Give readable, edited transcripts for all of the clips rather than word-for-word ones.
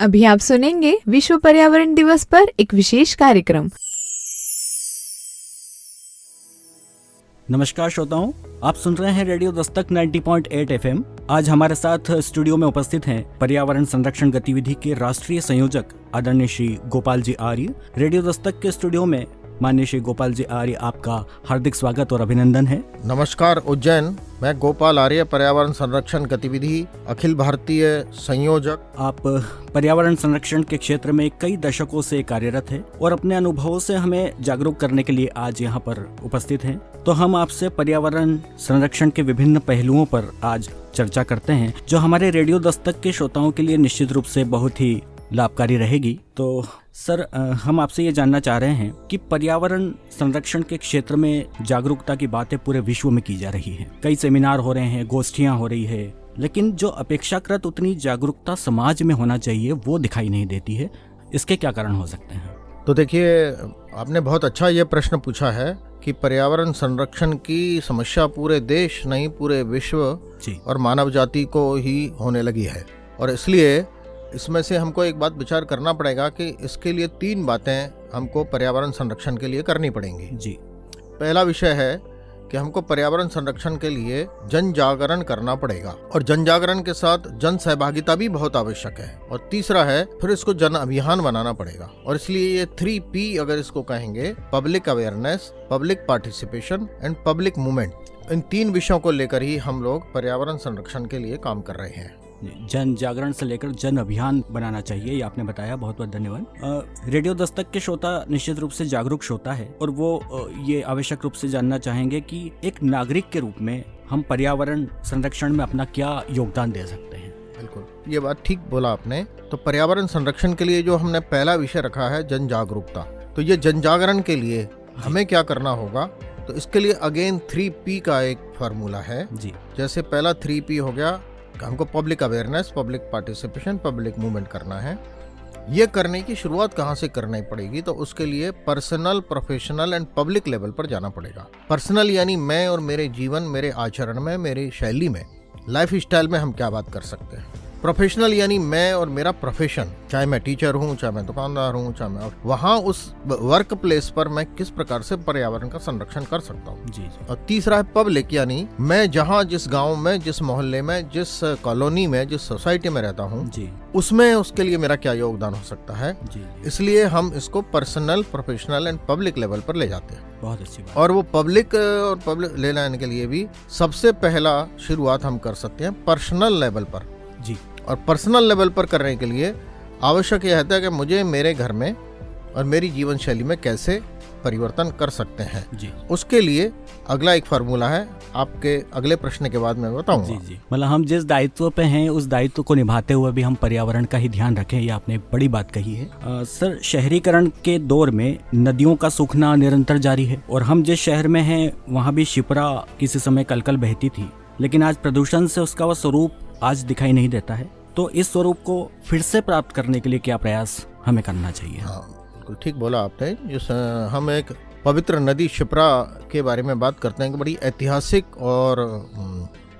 अभी आप सुनेंगे विश्व पर्यावरण दिवस पर एक विशेष कार्यक्रम। नमस्कार श्रोताओं, आप सुन रहे हैं रेडियो दस्तक 90.8 FM। आज हमारे साथ स्टूडियो में उपस्थित हैं पर्यावरण संरक्षण गतिविधि के राष्ट्रीय संयोजक आदरणीय श्री गोपाल जी आर्य। रेडियो दस्तक के स्टूडियो में माननीय श्री गोपाल जी आर्य, आपका हार्दिक स्वागत और अभिनंदन है। नमस्कार उज्जैन, मैं गोपाल आर्य, पर्यावरण संरक्षण गतिविधि अखिल भारतीय संयोजक। आप पर्यावरण संरक्षण के क्षेत्र में कई दशकों से कार्यरत हैं और अपने अनुभवों से हमें जागरूक करने के लिए आज यहाँ पर उपस्थित हैं। तो हम आपसे पर्यावरण संरक्षण के विभिन्न पहलुओं पर आज चर्चा करते हैं, जो हमारे रेडियो दस्तक के श्रोताओं के लिए निश्चित रूप से बहुत ही लाभकारी रहेगी। तो सर, हम आपसे ये जानना चाह रहे हैं कि पर्यावरण संरक्षण के क्षेत्र में जागरूकता की बातें पूरे विश्व में की जा रही हैं। कई सेमिनार हो रहे हैं, गोष्ठियां हो रही है, लेकिन जो अपेक्षाकृत उतनी जागरूकता समाज में होना चाहिए वो दिखाई नहीं देती है। इसके क्या कारण हो सकते हैं? तो देखिए, आपने बहुत अच्छा ये प्रश्न पूछा है कि पर्यावरण संरक्षण की समस्या पूरे देश नहीं, पूरे विश्व और मानव जाति को ही होने लगी है। और इसलिए इसमें से हमको एक बात विचार करना पड़ेगा कि इसके लिए 3 बातें हमको पर्यावरण संरक्षण के लिए करनी पड़ेंगी। जी। पहला विषय है कि हमको पर्यावरण संरक्षण के लिए जन जागरण करना पड़ेगा, और जन जागरण के साथ जन सहभागिता भी बहुत आवश्यक है। और तीसरा है, फिर इसको जन अभियान बनाना पड़ेगा। और इसलिए ये 3P अगर इसको कहेंगे, public awareness, public participation and public movement, इन 3 विषयों को लेकर ही हम लोग पर्यावरण संरक्षण के लिए काम कर रहे हैं। जन जागरण से लेकर जन अभियान बनाना चाहिए, ये आपने बताया, बहुत बहुत धन्यवाद। रेडियो दस्तक के श्रोता निश्चित रूप से जागरूक श्रोता है और वो ये आवश्यक रूप से जानना चाहेंगे कि एक नागरिक के रूप में हम पर्यावरण संरक्षण में अपना क्या योगदान दे सकते हैं। बिल्कुल, ये बात ठीक बोला आपने। तो पर्यावरण संरक्षण के लिए जो हमने पहला विषय रखा है, जन जागरूकता, तो ये जन जागरण के लिए हमें क्या करना होगा? तो इसके लिए अगेन 3P का एक फार्मूला है जी। जैसे पहला 3P हो गया, हमको public awareness, public participation, public movement करना है। ये करने की शुरुआत कहाँ से करनी पड़ेगी? तो उसके लिए personal, professional and public level पर जाना पड़ेगा। पर्सनल यानी मैं और मेरे जीवन, मेरे आचरण में, मेरी शैली में, लाइफ स्टाइल में हम क्या बात कर सकते हैं। प्रोफेशनल यानी मैं और मेरा प्रोफेशन, चाहे मैं टीचर हूँ, चाहे मैं दुकानदार हूँ, चाहे मैं वहाँ उस वर्क प्लेस पर मैं किस प्रकार से पर्यावरण का संरक्षण कर सकता हूँ जी। और तीसरा है पब्लिक, यानी मैं जहाँ, जिस गांव में, जिस मोहल्ले में, जिस कॉलोनी में, जिस सोसाइटी में रहता हूँ जी, उसमें उसके लिए मेरा क्या योगदान हो सकता है जी। इसलिए हम इसको personal, professional and public level पर ले जाते हैं। बहुत अच्छी बात। और वो पब्लिक ले जाने के लिए भी सबसे पहला शुरुआत हम कर सकते हैं पर्सनल लेवल पर जी। और पर्सनल लेवल पर करने के लिए आवश्यक यह है कि मुझे मेरे घर में और मेरी जीवन शैली में कैसे परिवर्तन कर सकते हैं जी। उसके लिए अगला एक फार्मूला है, आपके अगले प्रश्न के बाद मैं बताऊंगा जी जी। मतलब हम जिस दायित्व पे हैं उस दायित्व को निभाते हुए भी हम पर्यावरण का ही ध्यान रखें, ये आपने बड़ी बात कही है। सर, शहरीकरण के दौर में नदियों का सूखना निरंतर जारी है और हम जिस शहर में हैं वहाँ भी शिप्रा किसी समय कलकल बहती थी, लेकिन आज प्रदूषण से उसका वह स्वरूप आज दिखाई नहीं देता है। तो इस स्वरूप को फिर से प्राप्त करने के लिए क्या प्रयास हमें करना चाहिए? हाँ, बिल्कुल ठीक बोला आपने। हम एक पवित्र नदी शिप्रा के बारे में बात करते हैं कि बड़ी ऐतिहासिक और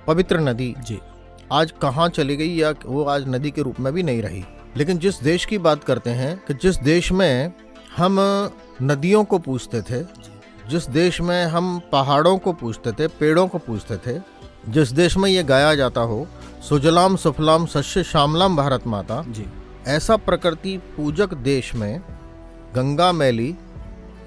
पवित्र नदी जी आज कहाँ चली गई, या वो आज नदी के रूप में भी नहीं रही। लेकिन जिस देश की बात करते हैं कि जिस देश में हम नदियों को पूजते थे, जिस देश में हम पहाड़ों को पूजते थे, पेड़ों को पूजते थे, जिस देश में ये गाया जाता हो, सुजलाम सुफलाम सस्य श्यामलाम भारत माता जी, ऐसा प्रकृति पूजक देश में गंगा मैली,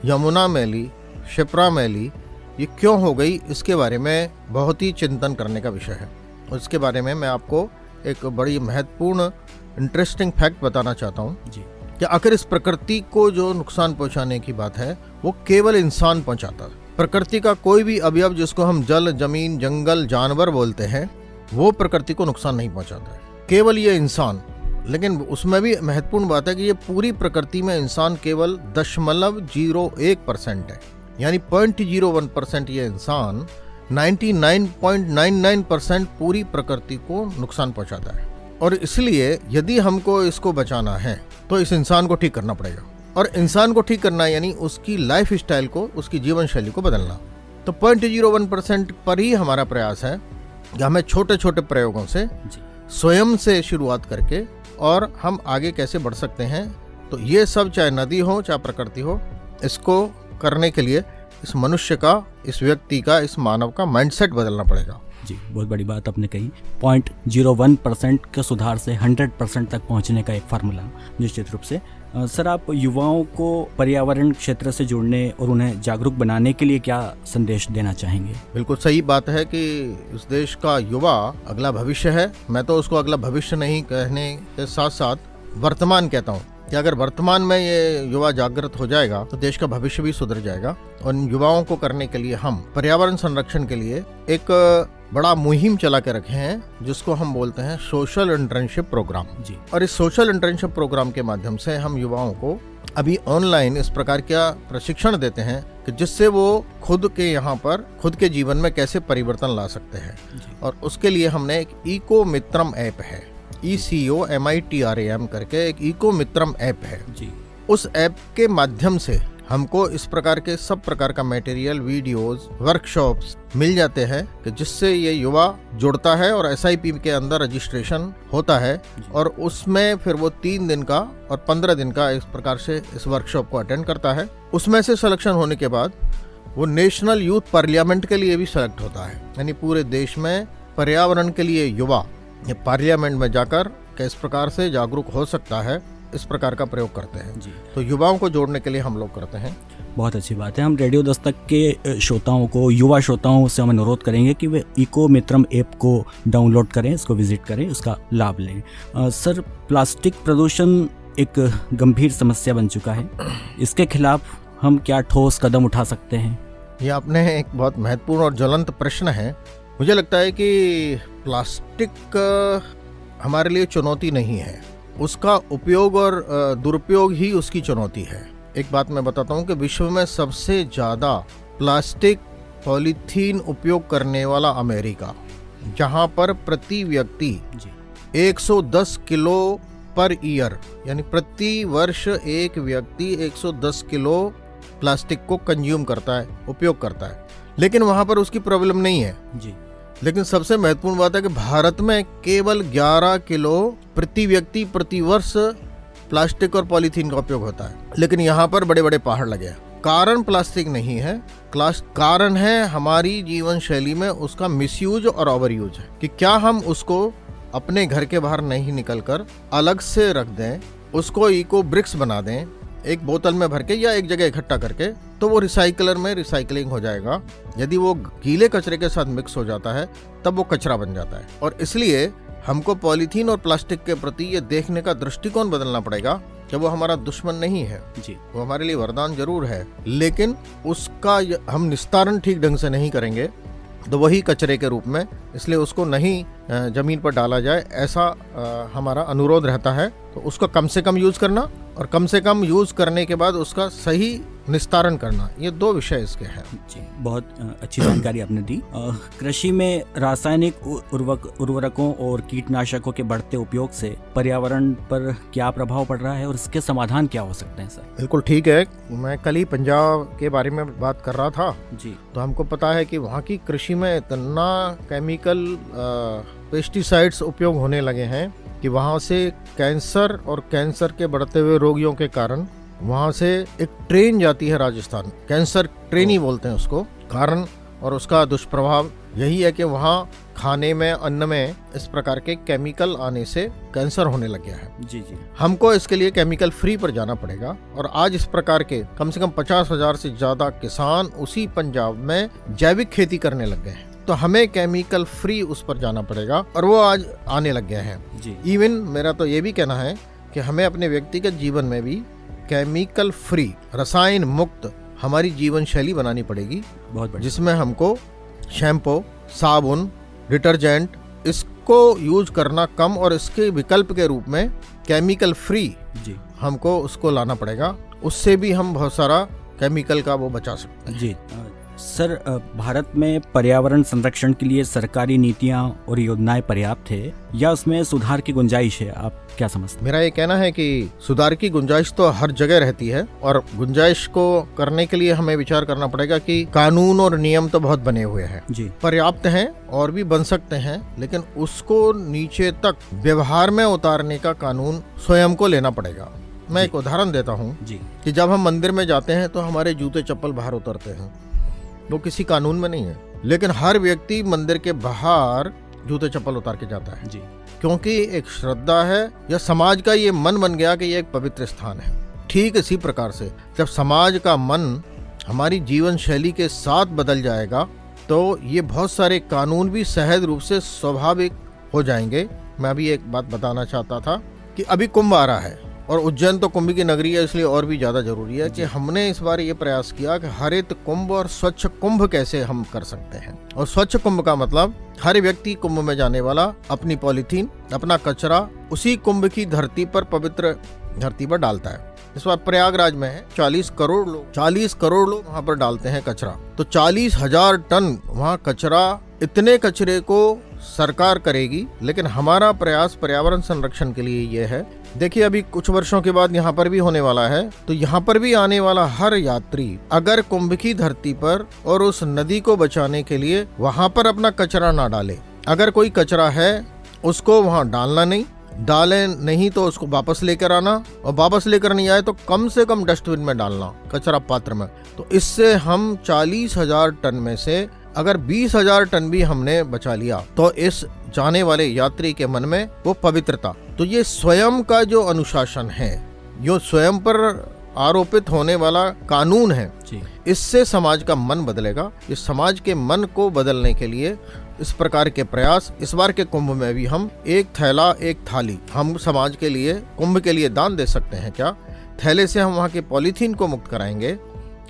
यमुना मैली, शिप्रा मैली ये क्यों हो गई? इसके बारे में बहुत ही चिंतन करने का विषय है। उसके बारे में मैं आपको एक बड़ी महत्वपूर्ण इंटरेस्टिंग फैक्ट बताना चाहता हूँ जी, कि आखिर इस प्रकृति को जो नुकसान पहुँचाने की बात है वो केवल इंसान पहुँचाता है। प्रकृति का कोई भी अवयव, जिसको हम जल, जमीन, जंगल, जानवर बोलते हैं, वो प्रकृति को नुकसान नहीं पहुंचाता है, केवल ये इंसान। लेकिन उसमें भी महत्वपूर्ण बात है कि ये पूरी प्रकृति में इंसान केवल 0.01% है, यानी 0.01% ये इंसान 99.99% पूरी प्रकृति को नुकसान पहुंचाता है। और इसलिए यदि हमको इसको बचाना है तो इस इंसान को ठीक करना पड़ेगा। और इंसान को ठीक करना यानी उसकी लाइफ स्टाइल को, उसकी जीवन शैली को बदलना। तो 0.01% पर ही हमारा प्रयास है कि हमें छोटे छोटे प्रयोगों से स्वयं से शुरुआत करके और हम आगे कैसे बढ़ सकते हैं। तो ये सब चाहे नदी हो चाहे प्रकृति हो, इसको करने के लिए इस मनुष्य का, इस व्यक्ति का, इस मानव का माइंडसेट बदलना पड़ेगा। जी, बहुत बड़ी बात आपने कही। 0.01% के सुधार से 100% तक पहुंचने का एक फार्मूला निश्चित रूप से। सर, आप युवाओं को पर्यावरण क्षेत्र से जुड़ने और उन्हें जागरूक बनाने के लिए क्या संदेश देना चाहेंगे? बिल्कुल सही बात है कि इस देश का युवा अगला भविष्य है। मैं तो उसको अगला भविष्य नहीं कहने के साथ साथ वर्तमान कहता हूँ कि अगर वर्तमान में ये युवा जागृत हो जाएगा तो देश का भविष्य भी सुधर जाएगा। और युवाओं को करने के लिए हम पर्यावरण संरक्षण के लिए एक बड़ा मुहिम चला के रखे हैं, जिसको हम बोलते हैं सोशल इंटर्नशिप प्रोग्राम जी। और इस सोशल इंटर्नशिप प्रोग्राम के माध्यम से हम युवाओं को अभी ऑनलाइन इस प्रकार का प्रशिक्षण देते हैं कि जिससे वो खुद के यहाँ पर खुद के जीवन में कैसे परिवर्तन ला सकते हैं। और उसके लिए हमने एक इको मित्रम ऐप है, ECOMITRAM करके एक इको मित्रम ऐप है जी। उस ऐप के माध्यम से हमको इस प्रकार के सब प्रकार का मटेरियल, वीडियोस, वर्कशॉप्स मिल जाते हैं कि जिससे ये युवा जुड़ता है और SIP के अंदर रजिस्ट्रेशन होता है और उसमें फिर वो 3 दिन का और 15 दिन का इस प्रकार से इस वर्कशॉप को अटेंड करता है। उसमें से सिलेक्शन होने के बाद वो नेशनल यूथ पार्लियामेंट के लिए भी सेलेक्ट होता है, यानी पूरे देश में पर्यावरण के लिए युवा ये पार्लियामेंट में जाकर किस प्रकार से जागरूक हो सकता है, इस प्रकार का प्रयोग करते हैं जी। तो युवाओं को जोड़ने के लिए हम लोग करते हैं। बहुत अच्छी बात है। हम रेडियो दस्तक के श्रोताओं को, युवा श्रोताओं से हम अनुरोध करेंगे कि वे इको मित्रम ऐप को डाउनलोड करें, इसको विजिट करें, इसका लाभ लें। सर, प्लास्टिक प्रदूषण एक गंभीर समस्या बन चुका है, इसके खिलाफ हम क्या ठोस कदम उठा सकते हैं? ये आपने एक बहुत महत्वपूर्ण और ज्वलंत प्रश्न है। मुझे लगता है कि प्लास्टिक हमारे लिए चुनौती नहीं है, उसका उपयोग और दुरुपयोग ही उसकी चुनौती है। एक बात मैं बताता हूँ कि विश्व में सबसे ज़्यादा प्लास्टिक पॉलीथीन उपयोग करने वाला अमेरिका, जहाँ पर प्रति व्यक्ति 110 किलो पर ईयर, यानी प्रति वर्ष एक व्यक्ति 110 किलो प्लास्टिक को कंज्यूम करता है, उपयोग करता है। लेकिन वहाँ पर उसकी प्रॉब्लम नहीं है जी। लेकिन सबसे महत्वपूर्ण बात है कि भारत में केवल 11 किलो प्रति व्यक्ति प्रति वर्ष प्लास्टिक और पॉलीथीन का उपयोग होता है। लेकिन यहाँ पर बड़े बड़े पहाड़ लगे हैं। कारण प्लास्टिक नहीं है, कारण है हमारी जीवन शैली में उसका मिसयूज और ओवर यूज है कि क्या हम उसको अपने घर के बाहर नहीं निकलकर अलग से रख दें, उसको इको ब्रिक्स बना दें, एक बोतल में भर के या एक जगह इकट्ठा करके, तो वो रिसाइकलर में रिसाइकलिंग हो जाएगा। यदि वो गीले कचरे के साथ मिक्स हो जाता है तब वो कचरा बन जाता है। और इसलिए हमको पॉलीथीन और प्लास्टिक के प्रति ये देखने का दृष्टिकोण बदलना पड़ेगा कि वो हमारा दुश्मन नहीं है जी, वो हमारे लिए वरदान जरूर है, लेकिन उसका हम निस्तारण ठीक ढंग से नहीं करेंगे तो वही कचरे के रूप में, इसलिए उसको नहीं जमीन पर डाला जाए, ऐसा हमारा अनुरोध रहता है। तो उसको कम से कम यूज करना और कम से कम यूज करने के बाद उसका सही निस्तारण करना, ये 2 विषय इसके हैं जी। बहुत अच्छी जानकारी आपने दी। कृषि में रासायनिक उर्वरकों और कीटनाशकों के बढ़ते उपयोग से पर्यावरण पर क्या प्रभाव पड़ रहा है और इसके समाधान क्या हो सकते हैं सर? बिल्कुल ठीक है। मैं कल ही पंजाब के बारे में बात कर रहा था जी। तो हमको पता है कि वहाँ की कृषि में इतना केमिकल पेस्टिसाइड्स उपयोग होने लगे हैं कि वहाँ से कैंसर और कैंसर के बढ़ते हुए रोगियों के कारण वहाँ से एक ट्रेन जाती है राजस्थान, कैंसर ट्रेन ही बोलते हैं उसको। कारण और उसका दुष्प्रभाव यही है कि वहाँ खाने में, अन्न में इस प्रकार के केमिकल आने से कैंसर होने लग गया है जी जी। हमको इसके लिए केमिकल फ्री पर जाना पड़ेगा। और आज इस प्रकार के कम से कम 50,000 से ज्यादा किसान उसी पंजाब में जैविक खेती करने लग गए हैं, तो हमें केमिकल फ्री उस पर जाना पड़ेगा और वो आज आने लग गया है जी। इवन मेरा तो ये भी कहना है कि हमें अपने व्यक्तिगत जीवन में भी केमिकल फ्री, रसायन मुक्त हमारी जीवन शैली बनानी पड़ेगी, बहुत जिसमें हमको शैम्पू, साबुन, डिटर्जेंट इसको यूज करना कम और इसके विकल्प के रूप में केमिकल फ्री जी हमको उसको लाना पड़ेगा। उससे भी हम बहुत सारा केमिकल का वो बचा सकते हैं जी। सर, भारत में पर्यावरण संरक्षण के लिए सरकारी नीतियां और योजनाएं पर्याप्त है या उसमें सुधार की गुंजाइश है? आप क्या समझते हैं? मेरा ये कहना है कि सुधार की गुंजाइश तो हर जगह रहती है और गुंजाइश को करने के लिए हमें विचार करना पड़ेगा कि कानून और नियम तो बहुत बने हुए हैं जी, पर्याप्त हैं और भी बन सकते हैं, लेकिन उसको नीचे तक व्यवहार में उतारने का कानून स्वयं को लेना पड़ेगा। मैं एक उदाहरण देता हूँ जी, कि जब हम मंदिर में जाते हैं तो हमारे जूते चप्पल बाहर उतरते हैं, वो किसी कानून में नहीं है, लेकिन हर व्यक्ति मंदिर के बाहर जूते चप्पल उतार के जाता है जी, क्योंकि एक श्रद्धा है या समाज का ये मन बन गया कि ये एक पवित्र स्थान है। ठीक इसी प्रकार से जब समाज का मन हमारी जीवन शैली के साथ बदल जाएगा तो ये बहुत सारे कानून भी सहज रूप से स्वाभाविक हो जाएंगे। मैं अभी एक बात बताना चाहता था कि अभी कुंभ आ रहा है और उज्जैन तो कुंभ की नगरी है, इसलिए और भी ज्यादा जरूरी है कि हमने इस बार ये प्रयास किया कि हरित कुंभ और स्वच्छ कुंभ कैसे हम कर सकते हैं। और स्वच्छ कुंभ का मतलब हर व्यक्ति कुंभ में जाने वाला अपनी पॉलीथीन, अपना कचरा उसी कुंभ की धरती पर, पवित्र धरती पर डालता है। इस बार प्रयागराज में है 40 करोड़ लोग वहाँ पर डालते हैं कचरा, तो 40,000 टन वहाँ कचरा, इतने कचरे को सरकार करेगी, लेकिन हमारा प्रयास पर्यावरण संरक्षण के लिए ये है। देखिए अभी कुछ वर्षों के बाद यहाँ पर भी होने वाला है, तो यहाँ पर भी आने वाला हर यात्री अगर कुंभ की धरती पर और उस नदी को बचाने के लिए वहाँ पर अपना कचरा ना डाले, अगर कोई कचरा है उसको वहाँ डालना नहीं, डाले नहीं तो उसको वापस लेकर आना, और वापस लेकर नहीं आए तो कम से कम डस्टबिन में डालना, कचरा पात्र में। तो इससे हम 40,000 टन में से अगर 20,000 टन भी हमने बचा लिया तो इस जाने वाले यात्री के मन में वो पवित्रता, तो ये स्वयं का जो अनुशासन है, जो स्वयं पर आरोपित होने वाला कानून है जी, इससे समाज का मन बदलेगा। इस समाज के मन को बदलने के लिए इस प्रकार के प्रयास, इस बार के कुंभ में भी हम एक थैला एक थाली हम समाज के लिए, कुंभ के लिए दान दे सकते हैं। क्या थैले से हम वहाँ के पॉलीथीन को मुक्त कराएंगे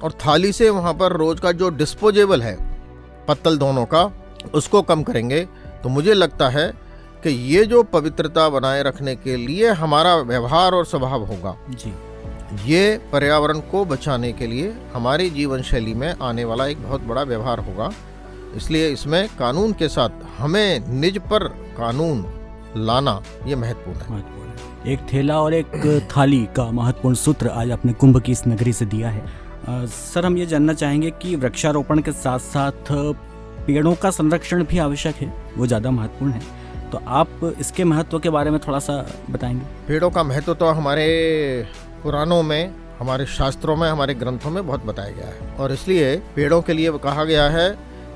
और थाली से वहाँ पर रोज का जो डिस्पोजेबल है पत्तल दोनों का, उसको कम करेंगे। तो मुझे लगता है कि ये जो पवित्रता बनाए रखने के लिए हमारा व्यवहार और स्वभाव होगा, जी, ये पर्यावरण को बचाने के लिए हमारी जीवन शैली में आने वाला एक बहुत बड़ा व्यवहार होगा। इसलिए इसमें कानून के साथ हमें निज पर कानून लाना ये महत्वपूर्ण है। महत्वपूर्ण है। एक थैला और एक थाली का महत्वपूर्ण सूत्र आज आपने कुंभ की इस नगरी से दिया है। सर, हम ये जानना चाहेंगे कि वृक्षारोपण के साथ साथ पेड़ों का संरक्षण भी आवश्यक है, वो ज़्यादा महत्वपूर्ण है, तो आप इसके महत्व के बारे में थोड़ा सा बताएंगे? पेड़ों का महत्व तो हमारे पुराणों में, हमारे शास्त्रों में, हमारे ग्रंथों में बहुत बताया गया है, और इसलिए पेड़ों के लिए कहा गया है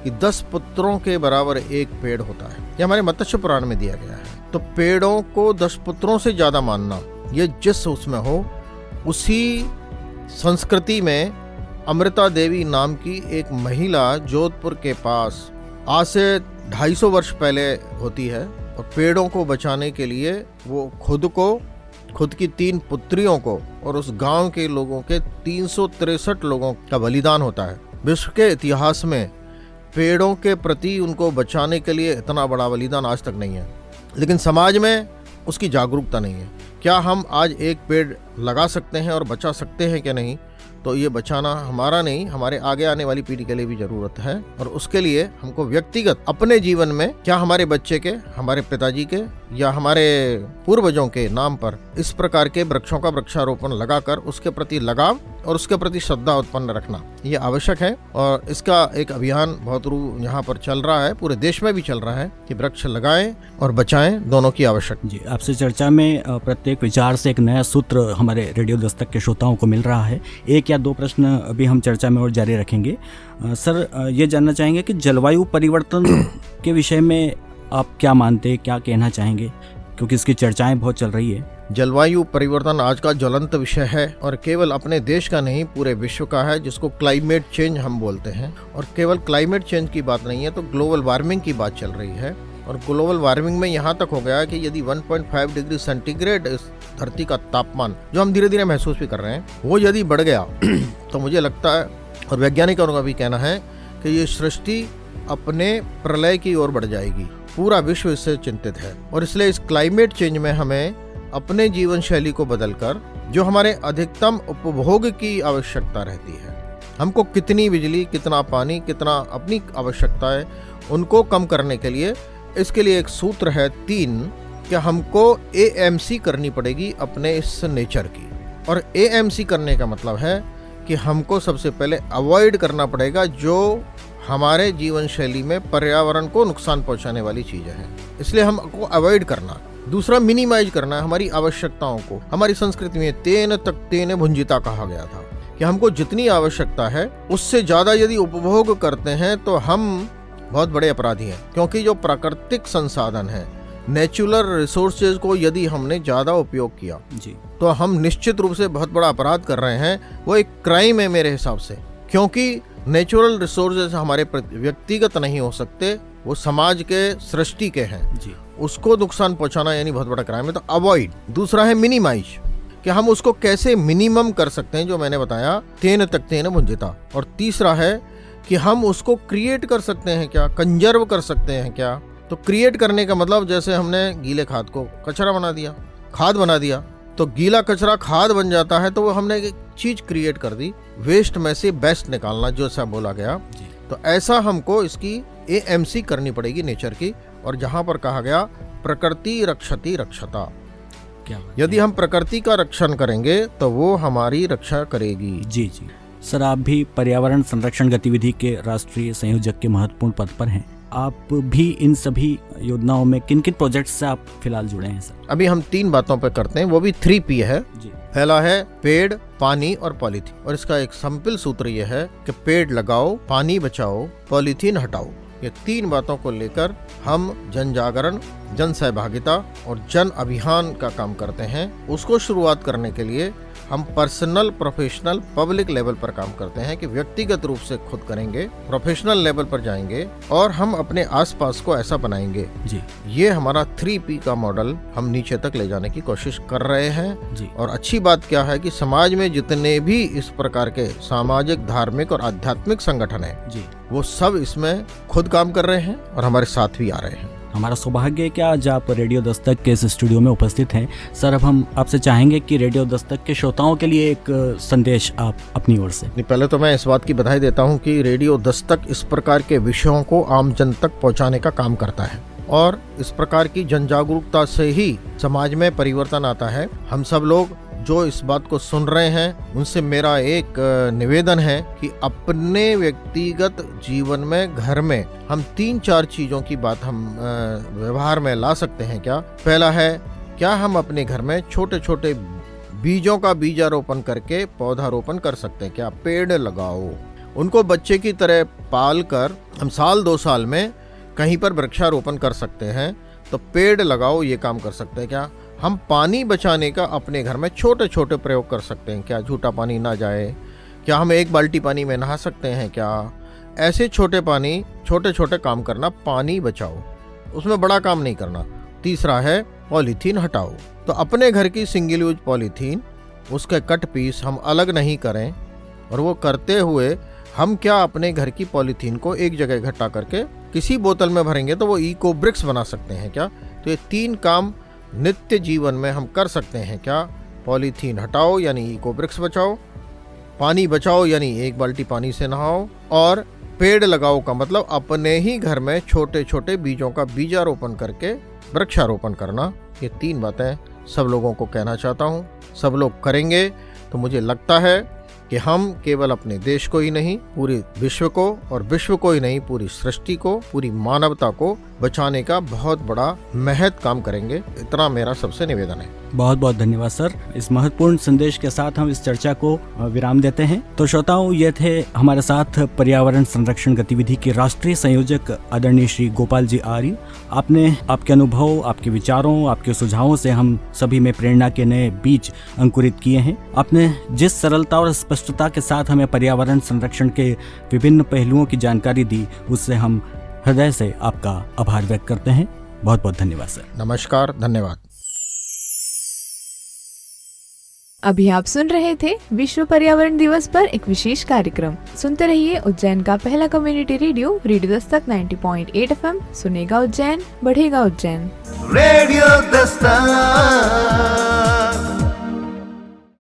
कि 10 पुत्रों के बराबर एक पेड़ होता है। ये हमारे मत्स्य पुराण में दिया गया है। तो पेड़ों को 10 पुत्रों से ज्यादा मानना, ये जिस उसमें हो, उसी संस्कृति में अमृता देवी नाम की एक महिला जोधपुर के पास आज से 250 वर्ष पहले होती है, और पेड़ों को बचाने के लिए वो खुद की 3 पुत्रियों को और उस गांव के लोगों के 363 लोगों का बलिदान होता है। विश्व के इतिहास में पेड़ों के प्रति उनको बचाने के लिए इतना बड़ा बलिदान आज तक नहीं है, लेकिन समाज में उसकी जागरूकता नहीं है। क्या हम आज एक पेड़ लगा सकते हैं और बचा सकते हैं क्या? नहीं। तो ये बचाना हमारा नहीं, हमारे आगे आने वाली पीढ़ी के लिए भी जरूरत है, और उसके लिए हमको व्यक्तिगत अपने जीवन में, क्या हमारे बच्चे के, हमारे पिताजी के या हमारे पूर्वजों के नाम पर इस प्रकार के वृक्षों का वृक्षारोपण लगाकर उसके प्रति लगाव और उसके प्रति श्रद्धा उत्पन्न रखना ये आवश्यक है। और इसका एक अभियान बहुत यहाँ पर चल रहा है, पूरे देश में भी चल रहा है कि वृक्ष लगाएं और बचाएं, दोनों की आवश्यकता। जी, आपसे चर्चा में प्रत्येक विचार से एक नया सूत्र हमारे रेडियो दस्तक के श्रोताओं को मिल रहा है। एक या दो प्रश्न अभी हम चर्चा में और जारी रखेंगे। सर, ये जानना चाहेंगे कि जलवायु परिवर्तन के विषय में आप क्या मानते हैं, क्या कहना चाहेंगे, क्योंकि इसकी चर्चाएं बहुत चल रही है। जलवायु परिवर्तन आज का ज्वलंत विषय है, और केवल अपने देश का नहीं, पूरे विश्व का है, जिसको क्लाइमेट चेंज हम बोलते हैं। और केवल क्लाइमेट चेंज की बात नहीं है, तो ग्लोबल वार्मिंग की बात चल रही है। और ग्लोबल वार्मिंग में यहाँ तक हो गया है कि यदि 1.5 डिग्री सेंटीग्रेड इस धरती का तापमान, जो हम धीरे धीरे महसूस भी कर रहे हैं, वो यदि बढ़ गया तो मुझे लगता है, और वैज्ञानिकों का भी कहना है, कि ये सृष्टि अपने प्रलय की ओर बढ़ जाएगी। पूरा विश्व इससे चिंतित है, और इसलिए इस क्लाइमेट चेंज में हमें अपने जीवन शैली को बदलकर जो हमारे अधिकतम उपभोग की आवश्यकता रहती है, हमको कितनी बिजली, कितना पानी, कितना अपनी आवश्यकता है उनको कम करने के लिए इसके लिए एक सूत्र है 3 कि हमको AMC करनी पड़ेगी अपने इस नेचर की। और AMC करने का मतलब है कि हमको सबसे पहले अवॉइड करना पड़ेगा जो हमारे जीवन शैली में पर्यावरण को नुकसान पहुंचाने वाली चीजें हैं, इसलिए हमको अवॉइड करना। दूसरा, मिनिमाइज करना है हमारी आवश्यकताओं को। हमारी संस्कृति में तेन तक तेन भुंजिता कहा गया था कि हमको जितनी आवश्यकता है उससे ज्यादा यदि उपभोग करते हैं तो हम बहुत बड़े अपराधी हैं, क्योंकि जो प्राकृतिक संसाधन है, नेचुरल रिसोर्सेज को यदि हमने ज्यादा उपयोग किया जी, तो हम निश्चित रूप से बहुत बड़ा अपराध कर रहे हैं। वो एक क्राइम है मेरे हिसाब से, क्योंकि नेचुरल रिसोर्सेज हमारे व्यक्तिगत नहीं हो सकते, वो समाज के सृष्टि के हैं जी। उसको नुकसान पहुंचाना यानी बहुत बड़ा क्राइम है। तो अवॉइड। दूसरा है मिनिमाइज, कि हम उसको कैसे मिनिमम कर सकते हैं, जो मैंने बताया तेन तक तेन भुंजिता। और तीसरा है कि हम उसको क्रिएट कर सकते हैं क्या, कंजर्व कर सकते हैं क्या। तो क्रिएट करने का मतलब जैसे हमने गीले खाद को कचरा बना दिया, खाद बना दिया, तो गीला कचरा खाद बन जाता है, तो वो हमने एक चीज क्रिएट कर दी, वेस्ट में से बेस्ट निकालना, जो सा बोला गया। तो ऐसा हमको इसकी AMC करनी पड़ेगी नेचर की। और जहां पर कहा गया प्रकृति रक्षति रक्षता, क्या यदि हम प्रकृति का रक्षण करेंगे तो वो हमारी रक्षा करेगी। जी जी सर, आप भी पर्यावरण संरक्षण गतिविधि के राष्ट्रीय संयोजक के महत्वपूर्ण पद पर हैं। आप भी इन सभी योजनाओं में किन किन प्रोजेक्ट से आप फिलहाल जुड़े हैं सर? अभी हम 3 बातों पे करते हैं, वो भी 3P है जी। पहला है पेड़, पानी और पॉलीथीन। और इसका एक सिंपल सूत्र ये है कि पेड़ लगाओ, पानी बचाओ, पॉलीथीन हटाओ। ये 3 बातों को लेकर हम जन जागरण, जन सहभागिता और जन अभियान का काम करते हैं। उसको शुरुआत करने के लिए हम पर्सनल, प्रोफेशनल, पब्लिक लेवल पर काम करते हैं कि व्यक्तिगत रूप से खुद करेंगे, प्रोफेशनल लेवल पर जाएंगे और हम अपने आसपास को ऐसा बनाएंगे जी। ये हमारा 3P का मॉडल हम नीचे तक ले जाने की कोशिश कर रहे हैं जी। और अच्छी बात क्या है कि समाज में जितने भी इस प्रकार के सामाजिक, धार्मिक और आध्यात्मिक संगठन हैं जी, वो सब इसमें खुद काम कर रहे हैं और हमारे साथ भी आ रहे हैं। हमारा सौभाग्य है कि आज आप रेडियो दस्तक के इस स्टूडियो में उपस्थित हैं। सर, अब हम आपसे चाहेंगे कि रेडियो दस्तक के श्रोताओं के लिए एक संदेश आप अपनी ओर से। पहले तो मैं इस बात की बधाई देता हूं कि रेडियो दस्तक इस प्रकार के विषयों को आम जन तक पहुंचाने का काम करता है और इस प्रकार की जन जागरूकता से ही समाज में परिवर्तन आता है। हम सब लोग जो इस बात को सुन रहे हैं उनसे मेरा एक निवेदन है कि अपने व्यक्तिगत जीवन में, घर में हम 3-4 चीजों की बात हम व्यवहार में ला सकते हैं क्या। पहला है, क्या हम अपने घर में छोटे छोटे बीजों का बीजारोपण करके पौधारोपण कर सकते हैं क्या। पेड़ लगाओ, उनको बच्चे की तरह पाल कर हम साल 2 साल में कहीं पर वृक्षारोपण कर सकते हैं। तो पेड़ लगाओ, ये काम कर सकते हैं क्या। हम पानी बचाने का अपने घर में छोटे छोटे प्रयोग कर सकते हैं क्या। झूठा पानी ना जाए, क्या हम 1 बाल्टी पानी में नहा सकते हैं क्या। ऐसे छोटे छोटे काम करना, पानी बचाओ, उसमें बड़ा काम नहीं करना। तीसरा है पॉलीथीन हटाओ। तो अपने घर की सिंगल यूज पॉलीथीन, उसके कट पीस हम अलग नहीं करें और वो करते हुए हम क्या अपने घर की पॉलीथीन को एक जगह इकट्ठा करके किसी बोतल में भरेंगे तो वो इको ब्रिक्स बना सकते हैं क्या। तो ये 3 काम नित्य जीवन में हम कर सकते हैं क्या। पॉलीथीन हटाओ यानी इको ब्रिक्स बचाओ, पानी बचाओ यानी 1 बाल्टी पानी से नहाओ, और पेड़ लगाओ का मतलब अपने ही घर में छोटे छोटे बीजों का बीजारोपण करके वृक्षारोपण करना। ये 3 बातें सब लोगों को कहना चाहता हूँ। सब लोग करेंगे तो मुझे लगता है कि हम केवल अपने देश को ही नहीं, पूरे विश्व को, और विश्व को ही नहीं, पूरी सृष्टि को, पूरी मानवता को बचाने का बहुत बड़ा महत् काम करेंगे। इतना मेरा सबसे निवेदन है। बहुत बहुत धन्यवाद सर। इस महत्वपूर्ण संदेश के साथ हम इस चर्चा को विराम देते हैं। तो श्रोताओं, ये थे हमारे साथ पर्यावरण संरक्षण गतिविधि के राष्ट्रीय संयोजक आदरणीय श्री गोपाल जी आर्य। आपने आपके अनुभव, आपके विचारों, आपके सुझावों से हम सभी में प्रेरणा के नए बीज अंकुरित किए हैं। आपने जिस सरलता और स्पष्टता के साथ हमें पर्यावरण संरक्षण के विभिन्न पहलुओं की जानकारी दी, उससे हम हृदय से आपका आभार व्यक्त करते हैं। बहुत बहुत धन्यवाद सर। नमस्कार, धन्यवाद। अभी आप सुन रहे थे विश्व पर्यावरण दिवस पर एक विशेष कार्यक्रम। सुनते रहिए उज्जैन का पहला कम्युनिटी रेडियो दस्तक 90.8 FM। सुनेगा उज्जैन, बढ़ेगा उज्जैन। रेडियो दस्तक।